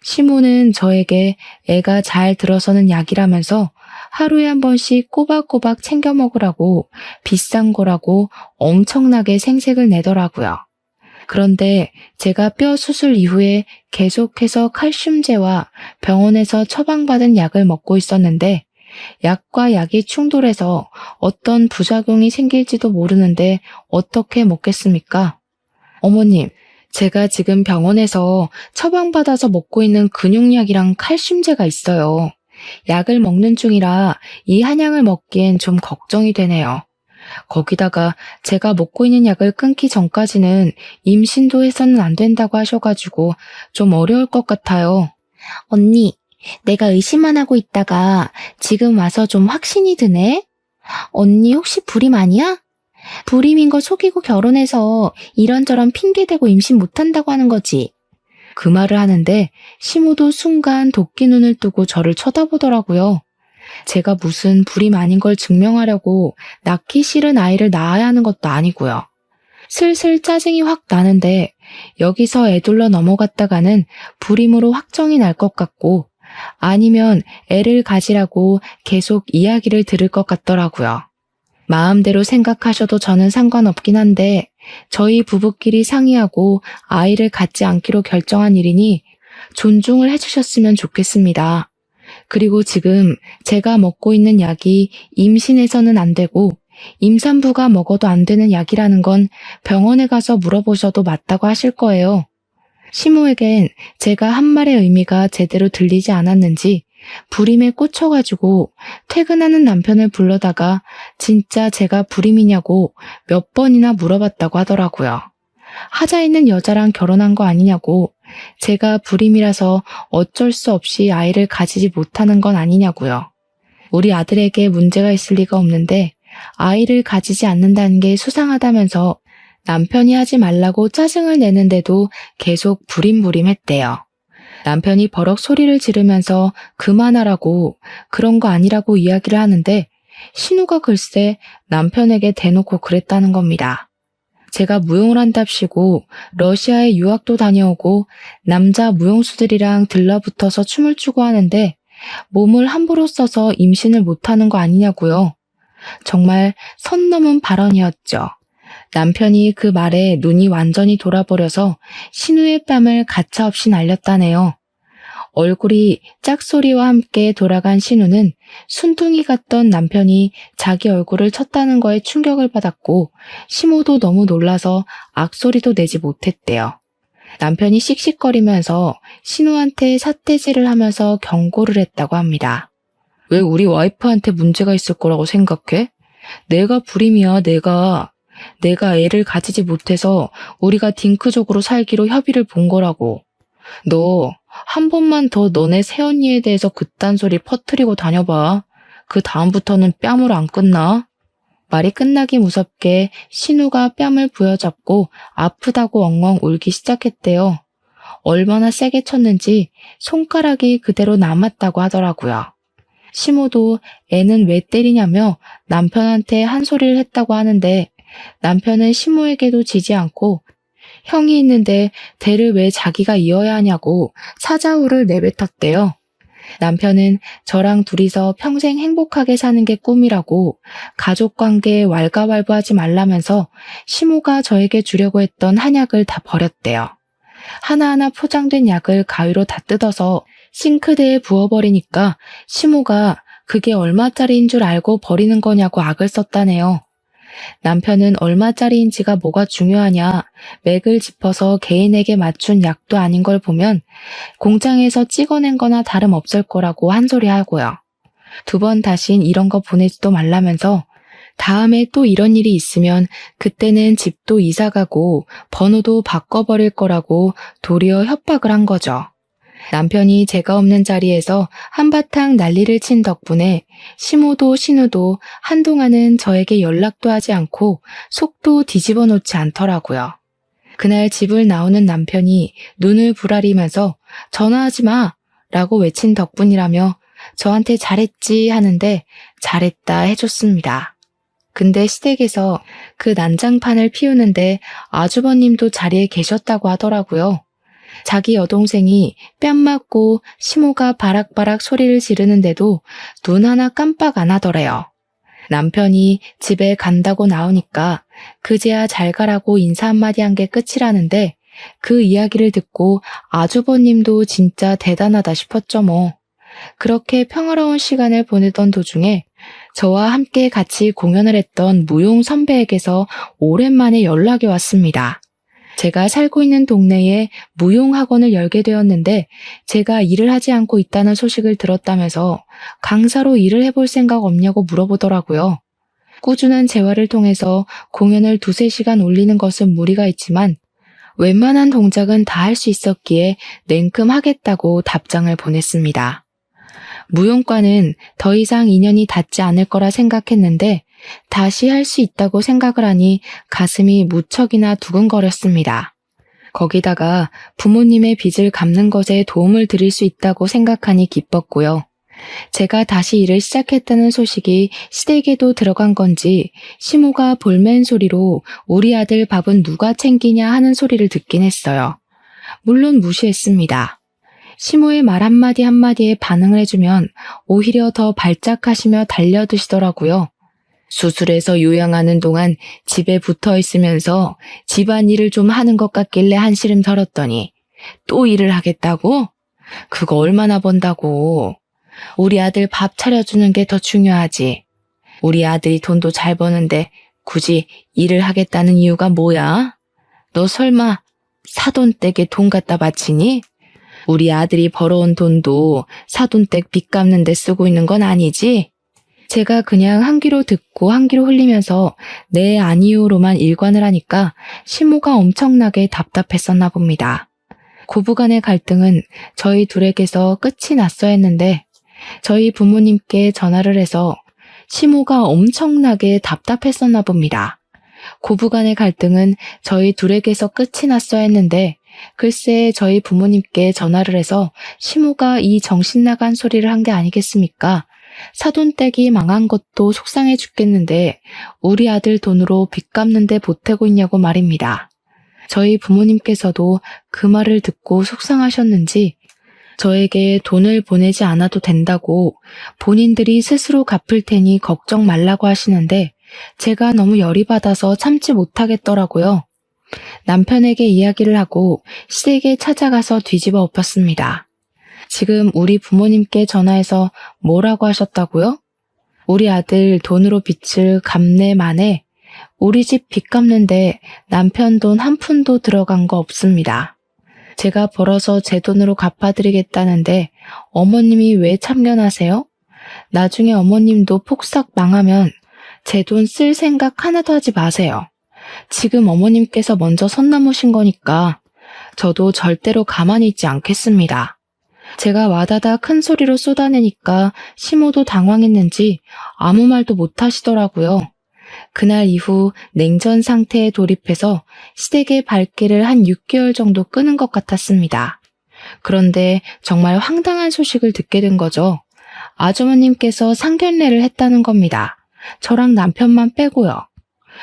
시모는 저에게 애가 잘 들어서는 약이라면서 하루에 한 번씩 꼬박꼬박 챙겨 먹으라고 비싼 거라고 엄청나게 생색을 내더라고요. 그런데 제가 뼈 수술 이후에 계속해서 칼슘제와 병원에서 처방받은 약을 먹고 있었는데 약과 약이 충돌해서 어떤 부작용이 생길지도 모르는데 어떻게 먹겠습니까? 어머님, 제가 지금 병원에서 처방받아서 먹고 있는 근육약이랑 칼슘제가 있어요. 약을 먹는 중이라 이 한약을 먹기엔 좀 걱정이 되네요. 거기다가 제가 먹고 있는 약을 끊기 전까지는 임신도 해서는 안 된다고 하셔가지고 좀 어려울 것 같아요. 언니, 내가 의심만 하고 있다가 지금 와서 좀 확신이 드네? 언니 혹시 불임 아니야? 불임인 거 속이고 결혼해서 이런저런 핑계대고 임신 못한다고 하는 거지. 그 말을 하는데 시모도 순간 도끼 눈을 뜨고 저를 쳐다보더라고요. 제가 무슨 불임 아닌 걸 증명하려고 낳기 싫은 아이를 낳아야 하는 것도 아니고요. 슬슬 짜증이 확 나는데 여기서 애둘러 넘어갔다가는 불임으로 확정이 날 것 같고 아니면 애를 가지라고 계속 이야기를 들을 것 같더라고요. 마음대로 생각하셔도 저는 상관없긴 한데 저희 부부끼리 상의하고 아이를 갖지 않기로 결정한 일이니 존중을 해주셨으면 좋겠습니다. 그리고 지금 제가 먹고 있는 약이 임신해서는 안 되고 임산부가 먹어도 안 되는 약이라는 건 병원에 가서 물어보셔도 맞다고 하실 거예요. 시모에겐 제가 한 말의 의미가 제대로 들리지 않았는지 불임에 꽂혀가지고 퇴근하는 남편을 불러다가 진짜 제가 불임이냐고 몇 번이나 물어봤다고 하더라고요. 하자 있는 여자랑 결혼한 거 아니냐고 제가 불임이라서 어쩔 수 없이 아이를 가지지 못하는 건 아니냐고요. 우리 아들에게 문제가 있을 리가 없는데 아이를 가지지 않는다는 게 수상하다면서 남편이 하지 말라고 짜증을 내는데도 계속 부림부림했대요. 남편이 버럭 소리를 지르면서 그만하라고 그런 거 아니라고 이야기를 하는데 신우가 글쎄 남편에게 대놓고 그랬다는 겁니다. 제가 무용을 한답시고 러시아에 유학도 다녀오고 남자 무용수들이랑 들러붙어서 춤을 추고 하는데 몸을 함부로 써서 임신을 못하는 거 아니냐고요. 정말 선 넘은 발언이었죠. 남편이 그 말에 눈이 완전히 돌아버려서 신우의 뺨을 가차없이 날렸다네요. 얼굴이 짝소리와 함께 돌아간 신우는 순둥이 같던 남편이 자기 얼굴을 쳤다는 거에 충격을 받았고 시모도 너무 놀라서 악소리도 내지 못했대요. 남편이 씩씩거리면서 신우한테 삿대질을 하면서 경고를 했다고 합니다. 왜 우리 와이프한테 문제가 있을 거라고 생각해? 내가 불임이야, 내가 애를 가지지 못해서 우리가 딩크족으로 살기로 협의를 본 거라고. 너 한 번만 더 너네 새언니에 대해서 그딴 소리 퍼뜨리고 다녀봐. 그 다음부터는 뺨으로 안 끝나. 말이 끝나기 무섭게 신우가 뺨을 부여잡고 아프다고 엉엉 울기 시작했대요. 얼마나 세게 쳤는지 손가락이 그대로 남았다고 하더라고요. 시모도 애는 왜 때리냐며 남편한테 한 소리를 했다고 하는데 남편은 시모에게도 지지 않고 형이 있는데 대를 왜 자기가 이어야 하냐고 사자후를 내뱉었대요. 남편은 저랑 둘이서 평생 행복하게 사는 게 꿈이라고 가족관계에 왈가왈부하지 말라면서 시모가 저에게 주려고 했던 한약을 다 버렸대요. 하나하나 포장된 약을 가위로 다 뜯어서 싱크대에 부어버리니까 시모가 그게 얼마짜리인 줄 알고 버리는 거냐고 악을 썼다네요. 남편은 얼마짜리인지가 뭐가 중요하냐, 맥을 짚어서 개인에게 맞춘 약도 아닌 걸 보면 공장에서 찍어낸 거나 다름없을 거라고 한 소리 하고요. 2번 다신 이런 거 보내지도 말라면서 다음에 또 이런 일이 있으면 그때는 집도 이사가고 번호도 바꿔버릴 거라고 도리어 협박을 한 거죠. 남편이 제가 없는 자리에서 한바탕 난리를 친 덕분에 시모도 신우도 한동안은 저에게 연락도 하지 않고 속도 뒤집어 놓지 않더라고요. 그날 집을 나오는 남편이 눈을 부라리면서 전화하지 마! 라고 외친 덕분이라며 저한테 잘했지 하는데 잘했다 해줬습니다. 근데 시댁에서 그 난장판을 피우는데 아주버님도 자리에 계셨다고 하더라고요. 자기 여동생이 뺨 맞고 시모가 바락바락 소리를 지르는데도 눈 하나 깜빡 안 하더래요. 남편이 집에 간다고 나오니까 그제야 잘 가라고 인사 한마디 한 게 끝이라는데 그 이야기를 듣고 아주버님도 진짜 대단하다 싶었죠 뭐. 그렇게 평화로운 시간을 보내던 도중에 저와 함께 같이 공연을 했던 무용 선배에게서 오랜만에 연락이 왔습니다. 제가 살고 있는 동네에 무용학원을 열게 되었는데 제가 일을 하지 않고 있다는 소식을 들었다면서 강사로 일을 해볼 생각 없냐고 물어보더라고요. 꾸준한 재활을 통해서 공연을 2-3시간 올리는 것은 무리가 있지만 웬만한 동작은 다 할 수 있었기에 냉큼 하겠다고 답장을 보냈습니다. 무용과는 더 이상 인연이 닿지 않을 거라 생각했는데 다시 할 수 있다고 생각을 하니 가슴이 무척이나 두근거렸습니다. 거기다가 부모님의 빚을 갚는 것에 도움을 드릴 수 있다고 생각하니 기뻤고요. 제가 다시 일을 시작했다는 소식이 시댁에도 들어간 건지 시모가 볼멘 소리로 우리 아들 밥은 누가 챙기냐 하는 소리를 듣긴 했어요. 물론 무시했습니다. 시모의 말 한마디 한마디에 반응을 해주면 오히려 더 발작하시며 달려드시더라고요. 수술해서 요양하는 동안 집에 붙어 있으면서 집안일을 좀 하는 것 같길래 한시름 털었더니 또 일을 하겠다고? 그거 얼마나 번다고. 우리 아들 밥 차려주는 게 더 중요하지. 우리 아들이 돈도 잘 버는데 굳이 일을 하겠다는 이유가 뭐야? 너 설마 사돈댁에 돈 갖다 바치니? 우리 아들이 벌어온 돈도 사돈댁 빚 갚는 데 쓰고 있는 건 아니지? 제가 그냥 한 귀로 듣고 한 귀로 흘리면서 네 아니요로만 일관을 하니까 시모가 엄청나게 답답했었나 봅니다. 고부간의 갈등은 저희 둘에게서 끝이 났어야 했는데 저희 부모님께 전화를 해서 시모가 엄청나게 답답했었나 봅니다. 고부간의 갈등은 저희 둘에게서 끝이 났어야 했는데 글쎄 저희 부모님께 전화를 해서 시모가 이 정신나간 소리를 한 게 아니겠습니까? 사돈댁이 망한 것도 속상해 죽겠는데 우리 아들 돈으로 빚 갚는데 보태고 있냐고 말입니다. 저희 부모님께서도 그 말을 듣고 속상하셨는지 저에게 돈을 보내지 않아도 된다고 본인들이 스스로 갚을 테니 걱정 말라고 하시는데 제가 너무 열이 받아서 참지 못하겠더라고요. 남편에게 이야기를 하고 시댁에 찾아가서 뒤집어 엎었습니다. 지금 우리 부모님께 전화해서 뭐라고 하셨다고요? 우리 아들 돈으로 빚을 갚네 마네. 우리 집 빚 갚는데 남편 돈 한 푼도 들어간 거 없습니다. 제가 벌어서 제 돈으로 갚아드리겠다는데 어머님이 왜 참견하세요? 나중에 어머님도 폭삭 망하면 제 돈 쓸 생각 하나도 하지 마세요. 지금 어머님께서 먼저 선 넘으신 거니까 저도 절대로 가만히 있지 않겠습니다. 제가 와다다 큰 소리로 쏟아내니까 시모도 당황했는지 아무 말도 못 하시더라고요. 그날 이후 냉전 상태에 돌입해서 시댁의 발길을 한 6개월 정도 끄는 것 같았습니다. 그런데 정말 황당한 소식을 듣게 된 거죠. 아주버님께서 상견례를 했다는 겁니다. 저랑 남편만 빼고요.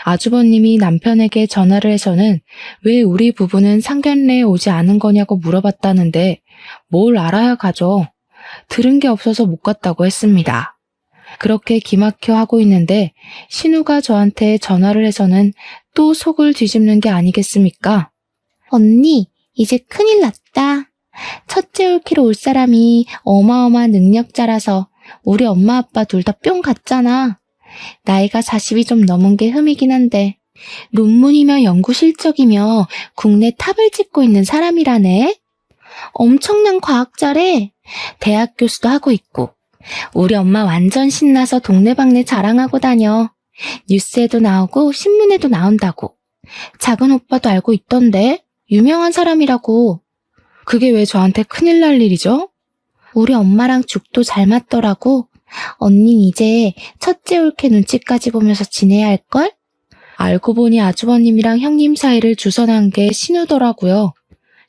아주버님이 남편에게 전화를 해서는 왜 우리 부부는 상견례에 오지 않은 거냐고 물어봤다는데 뭘 알아야 가죠. 들은 게 없어서 못 갔다고 했습니다. 그렇게 기막혀 하고 있는데 신우가 저한테 전화를 해서는 또 속을 뒤집는 게 아니겠습니까? 언니, 이제 큰일 났다. 첫째 올키로 올 사람이 어마어마한 능력자라서 우리 엄마 아빠 둘 다 뿅 갔잖아. 나이가 40이 좀 넘은 게 흠이긴 한데 논문이며 연구 실적이며 국내 탑을 찍고 있는 사람이라네. 엄청난 과학자래. 대학 교수도 하고 있고. 우리 엄마 완전 신나서 동네방네 자랑하고 다녀. 뉴스에도 나오고 신문에도 나온다고. 작은 오빠도 알고 있던데. 유명한 사람이라고. 그게 왜 저한테 큰일 날 일이죠? 우리 엄마랑 죽도 잘 맞더라고. 언닌 이제 첫째 올케 눈치까지 보면서 지내야 할걸? 알고 보니 아주버님이랑 형님 사이를 주선한 게 신우더라고요.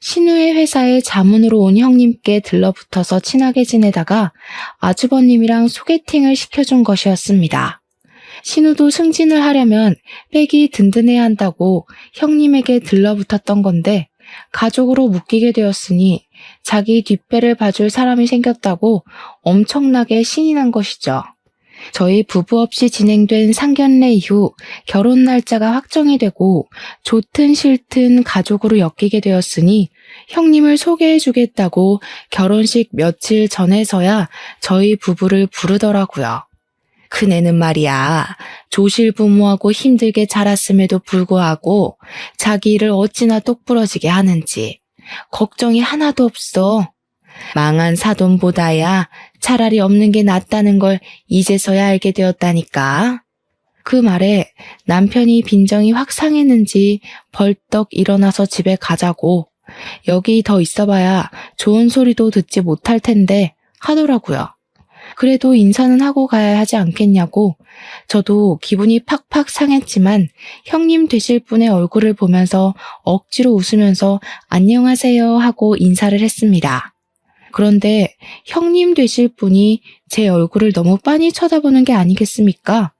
신우의 회사에 자문으로 온 형님께 들러붙어서 친하게 지내다가 아주버님이랑 소개팅을 시켜준 것이었습니다. 신우도 승진을 하려면 백이 든든해야 한다고 형님에게 들러붙었던 건데 가족으로 묶이게 되었으니 자기 뒷배를 봐줄 사람이 생겼다고 엄청나게 신이 난 것이죠. 저희 부부 없이 진행된 상견례 이후 결혼 날짜가 확정이 되고 좋든 싫든 가족으로 엮이게 되었으니 형님을 소개해주겠다고 결혼식 며칠 전에서야 저희 부부를 부르더라고요. 큰애는 말이야, 조실부모하고 힘들게 자랐음에도 불구하고 자기 일을 어찌나 똑부러지게 하는지 걱정이 하나도 없어. 망한 사돈보다야 차라리 없는 게 낫다는 걸 이제서야 알게 되었다니까. 그 말에 남편이 빈정이 확 상했는지 벌떡 일어나서 집에 가자고, 여기 더 있어봐야 좋은 소리도 듣지 못할 텐데 하더라고요. 그래도 인사는 하고 가야 하지 않겠냐고 저도 기분이 팍팍 상했지만 형님 되실 분의 얼굴을 보면서 억지로 웃으면서 안녕하세요 하고 인사를 했습니다. 그런데 형님 되실 분이 제 얼굴을 너무 빤히 쳐다보는 게 아니겠습니까?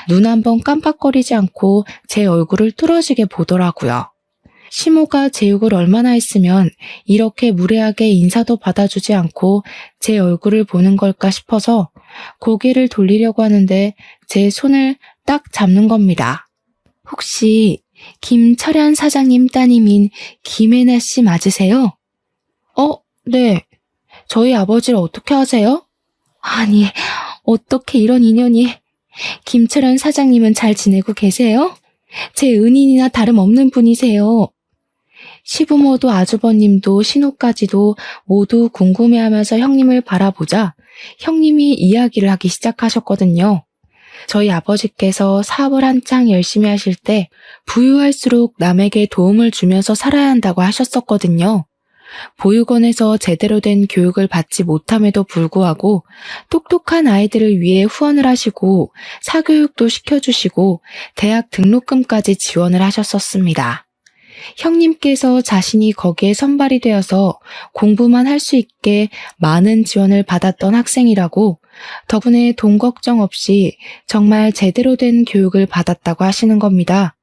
눈 한 번 깜빡거리지 않고 제 얼굴을 뚫어지게 보더라고요. 시모가 제 욕을 얼마나 했으면 이렇게 무례하게 인사도 받아주지 않고 제 얼굴을 보는 걸까 싶어서 고개를 돌리려고 하는데 제 손을 딱 잡는 겁니다. 혹시 김철현 사장님 따님인 김혜나 씨 맞으세요? 네. 저희 아버지를 어떻게 아세요? 아니, 어떻게 이런 인연이. 김철현 사장님은 잘 지내고 계세요? 제 은인이나 다름없는 분이세요. 시부모도 아주버님도 신우까지도 모두 궁금해하면서 형님을 바라보자 형님이 이야기를 하기 시작하셨거든요. 저희 아버지께서 사업을 한창 열심히 하실 때 부유할수록 남에게 도움을 주면서 살아야 한다고 하셨었거든요. 보육원에서 제대로 된 교육을 받지 못함에도 불구하고 똑똑한 아이들을 위해 후원을 하시고 사교육도 시켜주시고 대학 등록금까지 지원을 하셨었습니다. 형님께서 자신이 거기에 선발이 되어서 공부만 할 수 있게 많은 지원을 받았던 학생이라고, 덕분에 돈 걱정 없이 정말 제대로 된 교육을 받았다고 하시는 겁니다.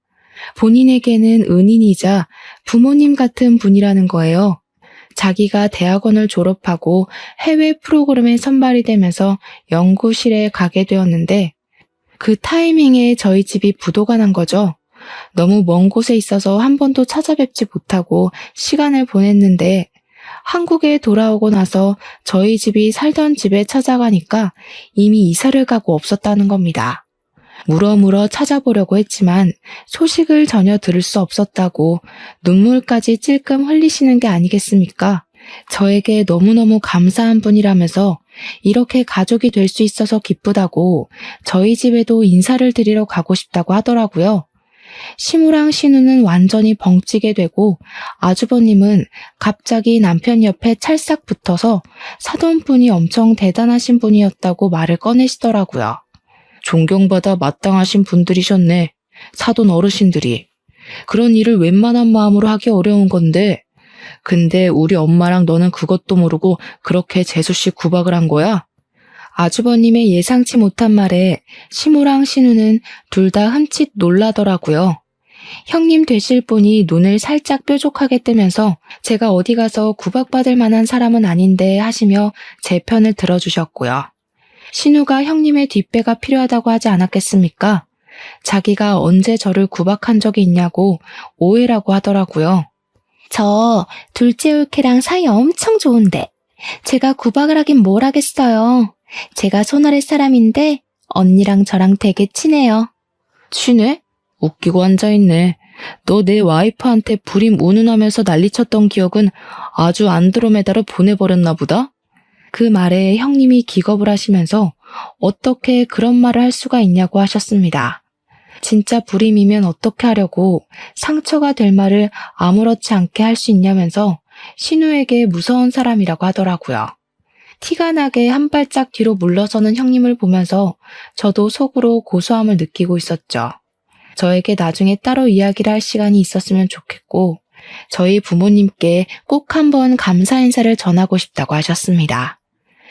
본인에게는 은인이자 부모님 같은 분이라는 거예요. 자기가 대학원을 졸업하고 해외 프로그램에 선발이 되면서 연구실에 가게 되었는데, 그 타이밍에 저희 집이 부도가 난 거죠. 너무 먼 곳에 있어서 한 번도 찾아뵙지 못하고 시간을 보냈는데, 한국에 돌아오고 나서 저희 집이 살던 집에 찾아가니까 이미 이사를 가고 없었다는 겁니다. 물어물어 찾아보려고 했지만 소식을 전혀 들을 수 없었다고 눈물까지 찔끔 흘리시는 게 아니겠습니까? 저에게 너무너무 감사한 분이라면서 이렇게 가족이 될 수 있어서 기쁘다고 저희 집에도 인사를 드리러 가고 싶다고 하더라고요. 시무랑 신우는 완전히 벙찌게 되고, 아주버님은 갑자기 남편 옆에 찰싹 붙어서 사돈 분이 엄청 대단하신 분이었다고 말을 꺼내시더라고요. 존경받아 마땅하신 분들이셨네. 사돈 어르신들이. 그런 일을 웬만한 마음으로 하기 어려운 건데, 근데 우리 엄마랑 너는 그것도 모르고 그렇게 재수씨 구박을 한 거야? 아주버님의 예상치 못한 말에 시무랑 신우는 둘 다 흠칫 놀라더라고요. 형님 되실 분이 눈을 살짝 뾰족하게 뜨면서 제가 어디 가서 구박받을 만한 사람은 아닌데 하시며 제 편을 들어주셨고요. 신우가 형님의 뒷배가 필요하다고 하지 않았겠습니까? 자기가 언제 저를 구박한 적이 있냐고 오해라고 하더라고요. 저 둘째 올케랑 사이 엄청 좋은데 제가 구박을 하긴 뭘 하겠어요. 제가 손아래 사람인데 언니랑 저랑 되게 친해요. 친해? 웃기고 앉아있네. 너 내 와이프한테 불임 운운하면서 난리쳤던 기억은 아주 안드로메다로 보내버렸나 보다? 그 말에 형님이 기겁을 하시면서 어떻게 그런 말을 할 수가 있냐고 하셨습니다. 진짜 불임이면 어떻게 하려고 상처가 될 말을 아무렇지 않게 할 수 있냐면서 신우에게 무서운 사람이라고 하더라고요. 티가 나게 한 발짝 뒤로 물러서는 형님을 보면서 저도 속으로 고소함을 느끼고 있었죠. 저에게 나중에 따로 이야기를 할 시간이 있었으면 좋겠고, 저희 부모님께 꼭 한번 감사 인사를 전하고 싶다고 하셨습니다.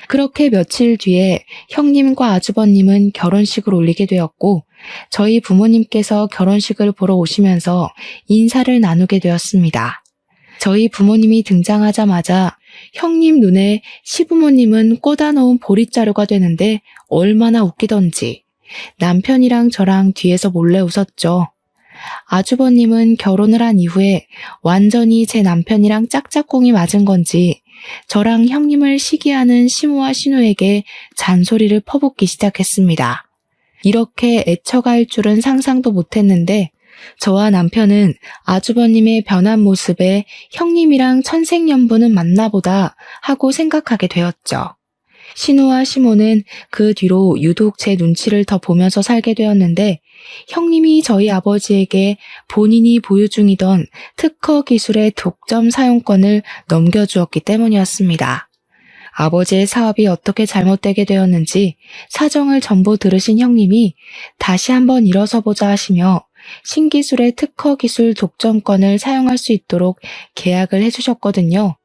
그렇게 며칠 뒤에 형님과 아주버님은 결혼식을 올리게 되었고, 저희 부모님께서 결혼식을 보러 오시면서 인사를 나누게 되었습니다. 저희 부모님이 등장하자마자 형님 눈에 시부모님은 꽂아놓은 보릿자루가 되는데 얼마나 웃기던지 남편이랑 저랑 뒤에서 몰래 웃었죠. 아주버님은 결혼을 한 이후에 완전히 제 남편이랑 짝짝꿍이 맞은 건지 저랑 형님을 시기하는 시모와 신우에게 잔소리를 퍼붓기 시작했습니다. 이렇게 애처갈 줄은 상상도 못했는데 저와 남편은 아주버님의 변한 모습에 형님이랑 천생연분은 맞나보다 하고 생각하게 되었죠. 신우와 시모는 그 뒤로 유독 제 눈치를 더 보면서 살게 되었는데, 형님이 저희 아버지에게 본인이 보유 중이던 특허 기술의 독점 사용권을 넘겨주었기 때문이었습니다. 아버지의 사업이 어떻게 잘못되게 되었는지 사정을 전부 들으신 형님이 다시 한번 일어서보자 하시며 신기술의 특허 기술 독점권을 사용할 수 있도록 계약을 해주셨거든요.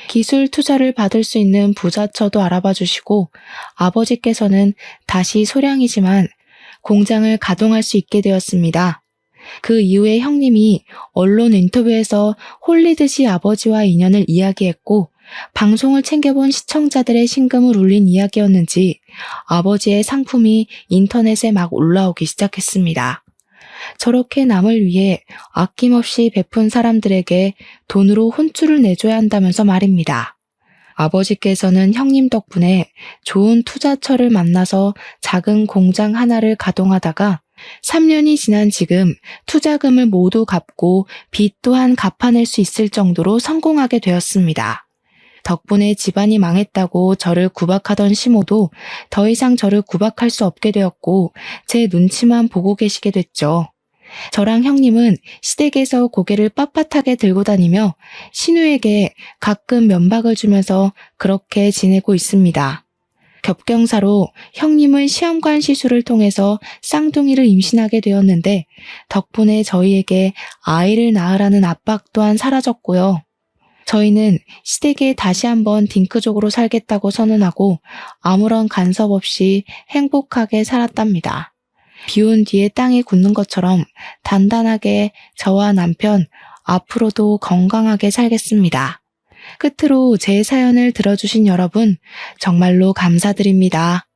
기술 투자를 받을 수 있는 부자처도 알아봐 주시고, 아버지께서는 다시 소량이지만 공장을 가동할 수 있게 되었습니다. 그 이후에 형님이 언론 인터뷰에서 홀리듯이 아버지와 인연을 이야기했고, 방송을 챙겨본 시청자들의 심금을 울린 이야기였는지 아버지의 상품이 인터넷에 막 올라오기 시작했습니다. 저렇게 남을 위해 아낌없이 베푼 사람들에게 돈으로 혼쭐을 내줘야 한다면서 말입니다. 아버지께서는 형님 덕분에 좋은 투자처를 만나서 작은 공장 하나를 가동하다가 3년이 지난 지금 투자금을 모두 갚고 빚 또한 갚아낼 수 있을 정도로 성공하게 되었습니다. 덕분에 집안이 망했다고 저를 구박하던 시모도 더 이상 저를 구박할 수 없게 되었고 제 눈치만 보고 계시게 됐죠. 저랑 형님은 시댁에서 고개를 빳빳하게 들고 다니며 신우에게 가끔 면박을 주면서 그렇게 지내고 있습니다. 겹경사로 형님은 시험관 시술을 통해서 쌍둥이를 임신하게 되었는데 덕분에 저희에게 아이를 낳으라는 압박 또한 사라졌고요. 저희는 시댁에 다시 한번 딩크족으로 살겠다고 선언하고 아무런 간섭 없이 행복하게 살았답니다. 비온 뒤에 땅이 굳는 것처럼 단단하게 저와 남편 앞으로도 건강하게 살겠습니다. 끝으로 제 사연을 들어주신 여러분 정말로 감사드립니다.